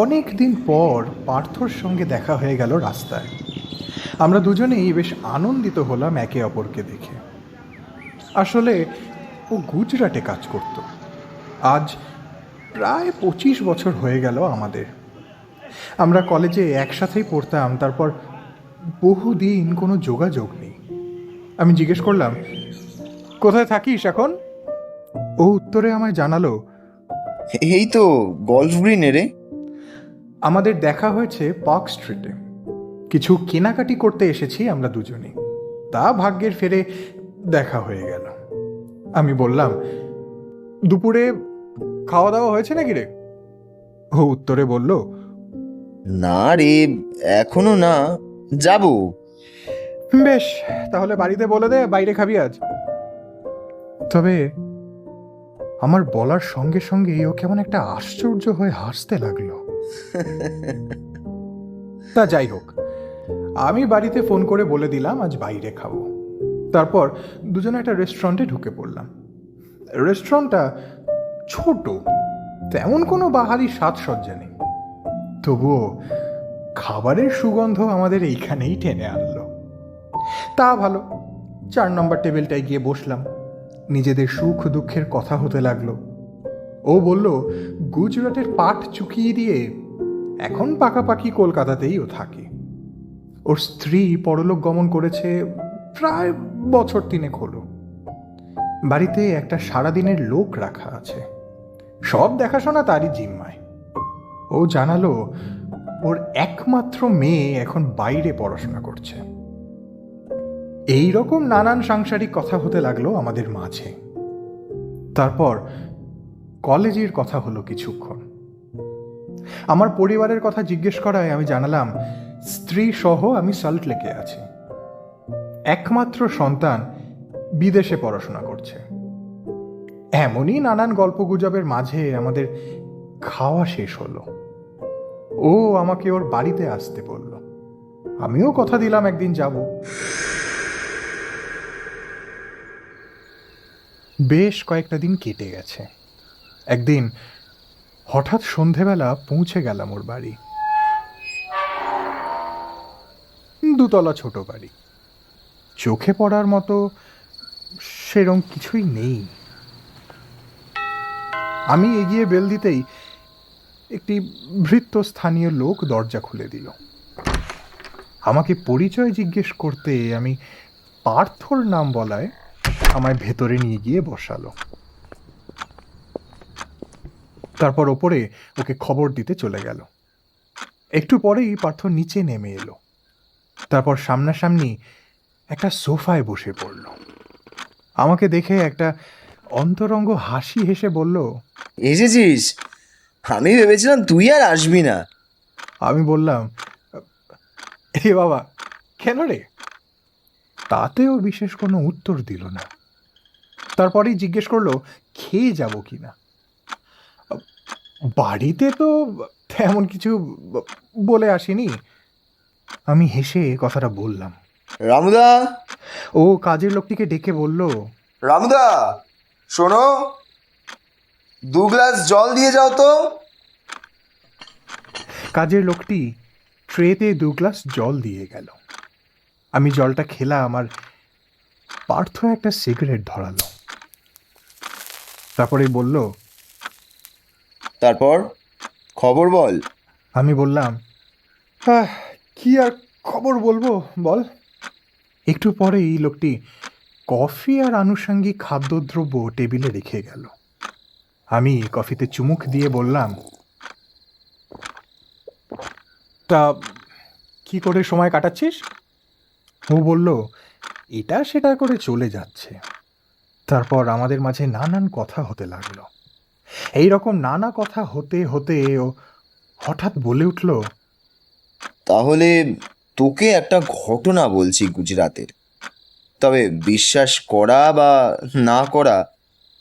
অনেক দিন পর পার্থর সঙ্গে দেখা হয়ে গেল রাস্তায়। আমরা দুজনেই বেশ আনন্দিত হলাম একে অপরকে দেখে। আসলে ও গুজরাটে কাজ করত। আজ প্রায় 25 বছর হয়ে গেল আমাদের। আমরা কলেজে একসাথেই পড়তাম, তারপর বহুদিন কোনো যোগাযোগ নেই। আমি জিজ্ঞেস করলাম, কোথায় থাকিস এখন? ও উত্তরে আমায় জানালো, এই তো গল্ফ গ্রিনে রে। আমাদের দেখা হয়েছে পার্ক স্ট্রিটে। কিছু কেনাকাটি করতে এসেছি আমরা দুজনেই, তা ভাগ্যের ফেরে দেখা হয়ে গেল। আমি বললাম, দুপুরে খাওয়া দাওয়া হয়েছে নাকি রে? ও উত্তরে বলল, না রে, এখনো না, যাব। বেশ, তাহলে বাড়িতে বলে দে বাইরে খাবি আজ। তবে আমার বলার সঙ্গে সঙ্গে ও কেমন একটা আশ্চর্য হয়ে হাসতে লাগলো। তা যাই হোক, আমি বাড়িতে ফোন করে বলে দিলাম আজ বাইরে খাবো। তারপর দুজনে একটা রেস্টুরেন্টে ঢুকে পড়লাম। রেস্টুরেন্টটা ছোট, তেমন কোনো বাহারি সাজসজ্জা নেই, তবুও খাবারের সুগন্ধ আমাদের এইখানেই টেনে আনলো। তা ভালো, 4 নম্বর টেবিলটায় গিয়ে বসলাম। নিজেদের সুখ দুঃখের কথা হতে লাগলো। ও বলল, গুজরাটের পাট চুকিয়ে দিয়ে এখন পাকাপাকি কলকাতাতেই ও থাকে। ওর স্ত্রী পরলোক গমন করেছে প্রায় বছর 3 হলো। বাড়িতে একটা সারাদিনের লোক রাখা আছে, সব দেখাশোনা তারই জিম্মায়। ও জানালো ওর একমাত্র মেয়ে এখন বাইরে পড়াশোনা করছে। এই রকম নানান সাংসারিক কথা হতে লাগলো আমাদের মাঝে। তারপর কলেজের কথা হলো কিছুক্ষণ। আমার পরিবারের কথা জিজ্ঞেস করায় আমি জানালাম স্ত্রী সহ আমি সল্ট লেকে আছি। একমাত্র সন্তান বিদেশে পড়াশোনা করছে। এমনই নানান গল্পগুজবের মাঝে আমাদের খাওয়া শেষ হলো। ও আমাকে ওর বাড়িতে আসতে বলল। আমিও কথা দিলাম একদিন যাব। বেশ কয়েকটা দিন কেটে গেছে। একদিন হঠাৎ সন্ধেবেলা পৌঁছে গেলাম ওর বাড়ি। 2 তলা ছোট বাড়ি, চোখে পড়ার মতো সেরম কিছুই নেই। আমি এগিয়ে বেল দিতেই একটি ভৃত্য স্থানীয় লোক দরজা খুলে দিল। আমাকে পরিচয় জিজ্ঞেস করতে আমি পার্থর নাম বলায় আমায় ভেতরে নিয়ে গিয়ে বসালো। তারপর ওপরে ওকে খবর দিতে চলে গেল। একটু পরেই পার্থ নিচে নেমে এলো। তারপর সামনাসামনি একটা সোফায় বসে পড়ল। আমাকে দেখে একটা অন্তরঙ্গ হাসি হেসে বলল, এসেছিস? আমি ভেবেছিলাম তুই আর আসবি না। আমি বললাম, এ বাবা, কেন রে? তাতেও বিশেষ কোনো উত্তর দিল না। তারপরেই জিজ্ঞেস করলো খেয়ে যাব কিনা। বাড়িতে তো তেমন কিছু বলে আসিনি। আমি হেসে কথাটা বললাম। রামুদা, ও কাজের লোকটিকে ডেকে বলল, রামুদা, শোনো, 2 গ্লাস জল দিয়ে যাও তো। কাজের লোকটি ট্রেতে 2 গ্লাস জল দিয়ে গেল। আমি জলটা খেলাম আর পার্থ একটা সিগারেট ধরালো। তারপরে বলল, তারপর খবর বল। আমি বললাম, কি আর খবর বলবো বল। একটু পরেই লোকটি কফি আর আনুষঙ্গিক খাদ্যদ্রব্য টেবিলে রেখে গেল। আমি কফিতে চুমুক দিয়ে বললাম, তা কি করে সময় কাটাচ্ছিস? ও বলল, এটা সেটা করে চলে যাচ্ছে। তারপর আমাদের মাঝে নানান কথা হতে লাগলো। এই রকম নানা কথা হতে হতে ও হঠাৎ বলে উঠল, তাহলে তোকে একটা ঘটনা বলছি গুজরাতের, তবে বিশ্বাস করা বা না করা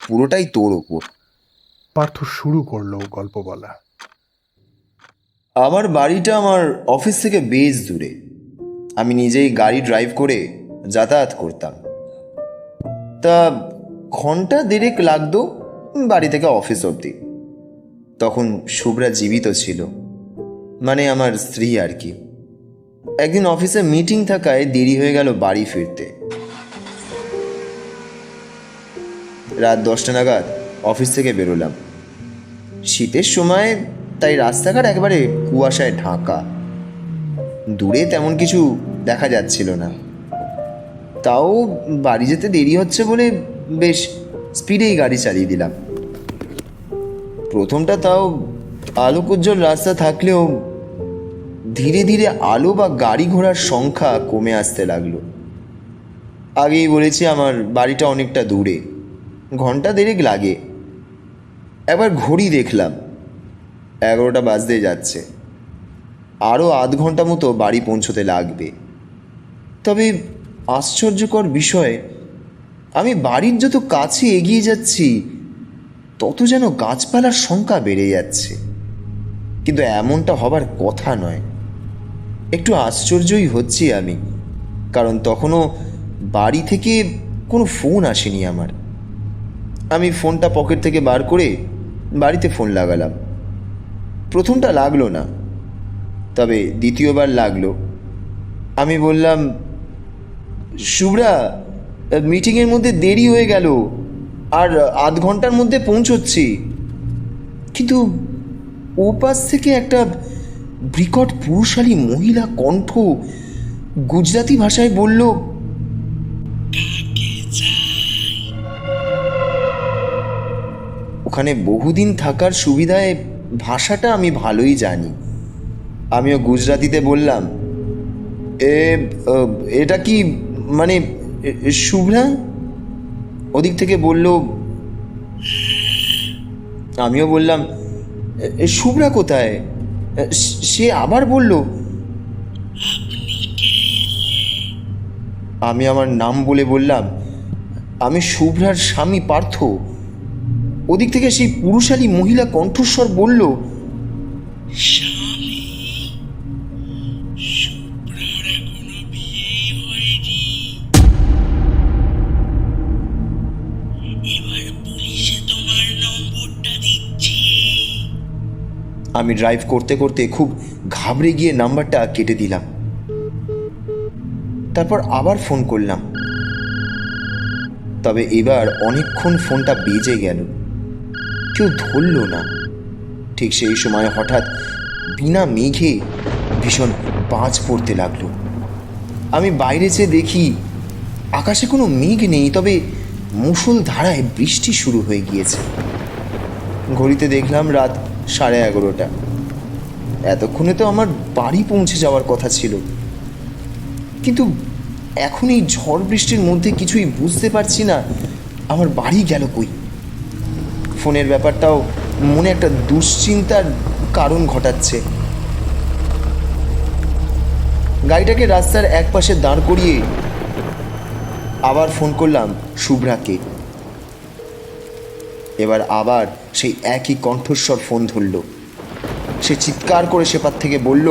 পুরোটাই তোর ওপর। পার্থ শুরু করলো গল্প বলা। আমার বাড়িটা আমার অফিস থেকে বেশ দূরে। আমি নিজেই গাড়ি ড্রাইভ করে যাতায়াত করতাম। তা ঘন্টা দেড়েক লাগতো বাড়ি থেকে অফিস অবধি। তখন শুভ্রা জীবিত ছিল। মানে আমার স্ত্রী আর কি। একদিন অফিসে মিটিং থাকায় দেরি হয়ে গেল বাড়ি ফিরতে। রাত 10টা নাগাদ অফিস থেকে বেরোলাম। শীতের সময়, তাই রাস্তাঘাট একেবারে কুয়াশায় ঢাকা। দূরে তেমন কিছু দেখা যাচ্ছিল না। তাও বাড়ি যেতে দেরি হচ্ছে বলে বেশ স্পিডেই গাড়ি চালিয়ে দিলাম। প্রথমটা তাও আলোকোজ্জ্বল রাস্তা থাকলেও ধীরে ধীরে আলো বা গাড়ি ঘোড়ার সংখ্যা কমে আসতে লাগলো। আগেই বলেছি আমার বাড়িটা অনেকটা দূরে, ঘন্টা দেড়েক লাগে। একবার ঘড়ি দেখলাম, 11টা বাজতে যাচ্ছে। আরও আধ ঘন্টা মতো বাড়ি পৌঁছতে লাগবে। তবে আশ্চর্যকর বিষয়, আমি বাড়ির যত কাছে এগিয়ে যাচ্ছি তত যেন গাছপালার সংখ্যা বেড়ে যাচ্ছে। কিন্তু এমনটা হবার কথা নয়। একটু আশ্চর্যই হচ্ছি আমি, কারণ তখনও বাড়ি থেকে কোনো ফোন আসেনি আমার। আমি ফোনটা পকেট থেকে বার করে বাড়িতে ফোন লাগালাম। প্রথমটা লাগলো না, তবে দ্বিতীয়বার লাগলো। আমি বললাম, শুভ্রা, মিটিংয়ের মধ্যে দেরি হয়ে গেল, আর আধ ঘন্টার মধ্যে পৌঁছচ্ছি। কিন্তু ওপাশ থেকে একটা বিকট পুরুষালী মহিলা কণ্ঠ গুজরাটি ভাষায় বলল, ওখানে বহুদিন থাকার সুবিধায় ভাষাটা আমি ভালোই জানি। আমিও গুজরাটিতে বললাম, এটা কি মানে শুভ্রা? ওদিক থেকে বলল। আমিও বললাম, শুভ্রা কোথায়? সে আবার বলল। আমি আমার নাম বলে বললাম, আমি শুভ্রার স্বামী পার্থ। ওদিক থেকে সেই পুরুষালী মহিলা কণ্ঠস্বর বলল, আমি ড্রাইভ করতে করতে খুব ঘাবড়ে গিয়ে নাম্বারটা কেটে দিলাম। তারপর আবার ফোন করলাম, তবে এবার অনেকক্ষণ ফোনটা বেজে গেল, কেউ ধরল না। ঠিক সেই সময় হঠাৎ বিনা মেঘে ভীষণ বাজ পড়তে লাগলো। আমি বাইরে চেয়ে দেখি আকাশে কোনো মেঘ নেই, তবে মুষলধারায় বৃষ্টি শুরু হয়ে গিয়েছে। ঘড়িতে দেখলাম রাত 11:30। এতক্ষণে তো আমার বাড়ি পৌঁছে যাওয়ার কথা ছিল, কিন্তু এখন এই ঝড় বৃষ্টির মধ্যে কিছুই বুঝতে পারছি না আমার বাড়ি গেল কই। ফোনের ব্যাপারটাও মনে একটা দুশ্চিন্তার কারণ ঘটাচ্ছে। গাড়িটাকে রাস্তার একপাশে দাঁড় করিয়ে আবার ফোন করলাম শুভ্রাকে। এবার আবার সেই একই কণ্ঠস্বর ফোন ধরল। সে চিৎকার করে সেপার থেকে বলল,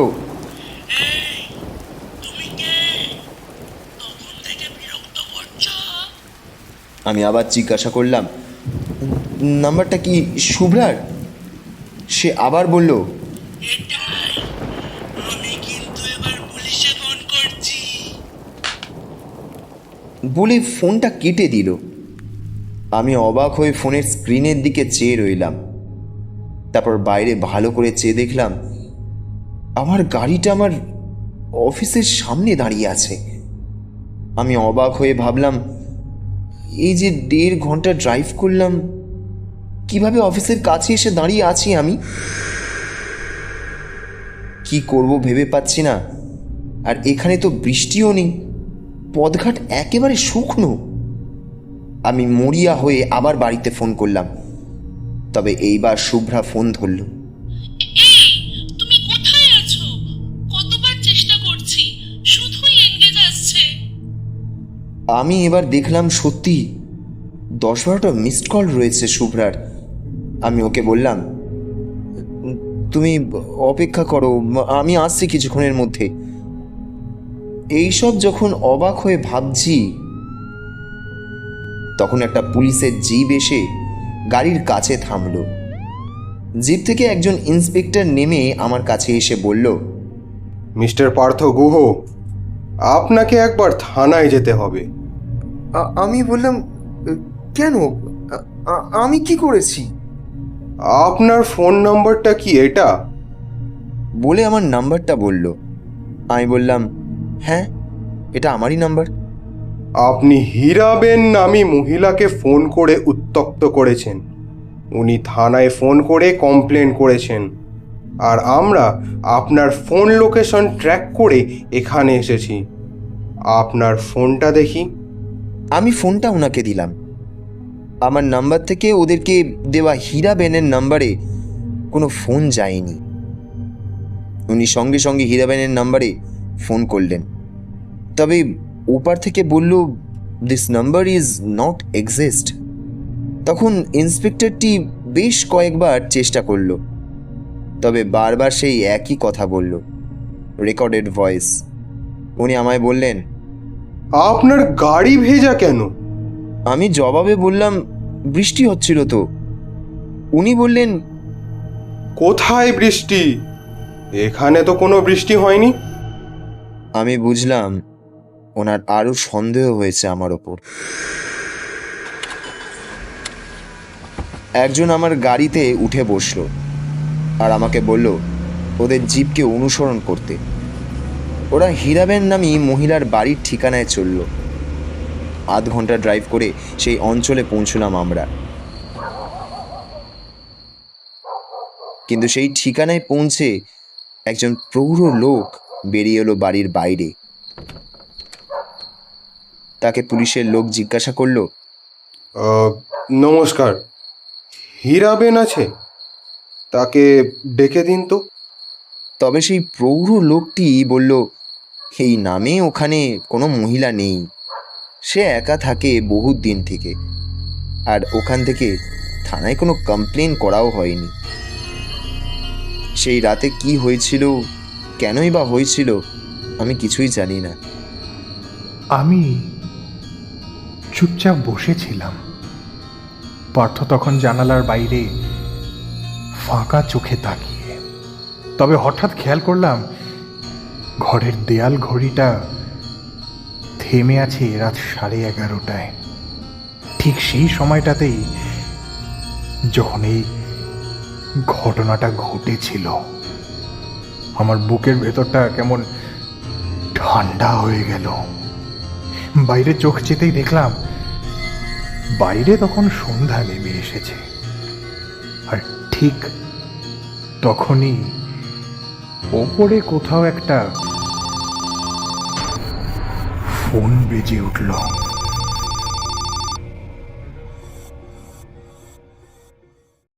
আমি আবার জিজ্ঞাসা করলাম, নাম্বারটা কি শুভ্রার? সে আবার বলল, বলে ফোনটা কেটে দিল। আমি অবাক হয়ে ফোনের স্ক্রিনের দিকে চেয়ে রইলাম। তারপর বাইরে ভালো করে চেয়ে দেখলাম আমার গাড়িটা আমার অফিসের সামনে দাঁড়িয়ে আছে। আমি অবাক হয়ে ভাবলাম, এই যে 1.5 ঘন্টা ড্রাইভ করলাম, কিভাবে অফিসের কাছে এসে দাঁড়িয়ে আছি আমি? কি করব ভেবে পাচ্ছি না। আর এখানে তো বৃষ্টিও নেই, পথঘাট একেবারে শুকনো। আমি মরিয়া হয়ে আবার বাড়িতে ফোন করলাম, তবে এইবার শুভ্রা ফোন ধরল। তুমি কোথায় আছো? কতবার চেষ্টা করছি, শুধুই এনগেজ আসছে। আমি এবার দেখলাম সত্যি 10-12টা মিসড কল রয়েছে শুভ্রার। আমি ওকে বললাম, তুমি অপেক্ষা করো, আমি আসছি কিছুক্ষণের মধ্যে। এইসব যখন অবাক হয়ে ভাবছি, তখন একটা পুলিশের জিপ এসে গাড়ির কাছে থামল। জিপ থেকে একজন ইন্সপেক্টর নেমে আমার কাছে এসে বলল, মিস্টার পার্থ গুহ, আপনাকে একবার থানায় যেতে হবে। আমি বললাম, কেন? আমি কি করেছি? আপনার ফোন নাম্বারটা কি এটা? বলে আমার নাম্বারটা বলল। আমি বললাম, হ্যাঁ, এটা আমারই নাম্বার। আপনি হীরাবেন নামী মহিলাকে ফোন করে উত্ত্যক্ত করেছেন। উনি থানায় ফোন করে কমপ্লেন করেছেন, আর আমরা আপনার ফোন লোকেশন ট্র্যাক করে এখানে এসেছি। আপনার ফোনটা দেখি। আমি ফোনটা ওনাকে দিলাম। আমার নাম্বার থেকে ওদেরকে দেওয়া হীরাবেনের নাম্বারে কোনো ফোন যায়নি। উনি সঙ্গে সঙ্গে হীরাবেনের নাম্বারে ফোন করলেন, তবে ওপার থেকে বলল, this number is not exist. তখন ইন্সপেক্টরটি বেশ কয়েকবার চেষ্টা করলো, তবে বারবার সেই একই কথা বলল, রেকর্ডেড ভয়েস। উনি আমায় বললেন, আপনার গাড়ি ভেজা কেন? আমি জবাবে বললাম, বৃষ্টি হচ্ছিল তো। উনি বললেন, কোথায় বৃষ্টি? এখানে তো কোনো বৃষ্টি হয়নি। আমি বুঝলাম ওনার আরও সন্দেহ হয়েছে আমার ওপর। একজন আমার গাড়িতে উঠে বসলো আর আমাকে বলল ওদের জিপকে অনুসরণ করতে। ওরা হীরাবেন নামী মহিলার বাড়ির ঠিকানায় চলল। আধ ঘন্টা ড্রাইভ করে সেই অঞ্চলে পৌঁছলাম আমরা। কিন্তু সেই ঠিকানায় পৌঁছে একজন প্রৌঢ় লোক বেরিয়ে এলো বাড়ির বাইরে। তাকে পুলিশের লোক জিজ্ঞাসা করলো, নমস্কার, হীরাবেন আছে? তাকে ডেকে দিন তো। তবে সেই প্রৌঢ় লোকটি বলল, এই নামে ওখানে কোনো মহিলা নেই। সে একা থাকে বহুত দিন থেকে, আর ওখান থেকে থানায় কোনো কমপ্লেন করাও হয়নি। সেই রাতে কি হয়েছিল, কেনই বা হয়েছিল, আমি কিছুই জানি না। আমি চুপচাপ বসেছিলাম। পার্থ তখন জানালার বাইরে ফাঁকা চোখে তাকিয়ে। তবে হঠাৎ খেয়াল করলাম ঘরের দেয়াল ঘড়িটা থেমে আছে রাত 11:30টায়। ঠিক সেই সময়টাতেই যখন এই ঘটনাটা ঘটেছিল। আমার বুকের ভেতরটা কেমন ঠান্ডা হয়ে গেল। বাইরে চোখ যেতেই দেখলাম বাইরে তখন সন্ধ্যা নেমে এসেছে, আর ঠিক তখনই ওপরে কোথাও একটা ফোন বেজে উঠল।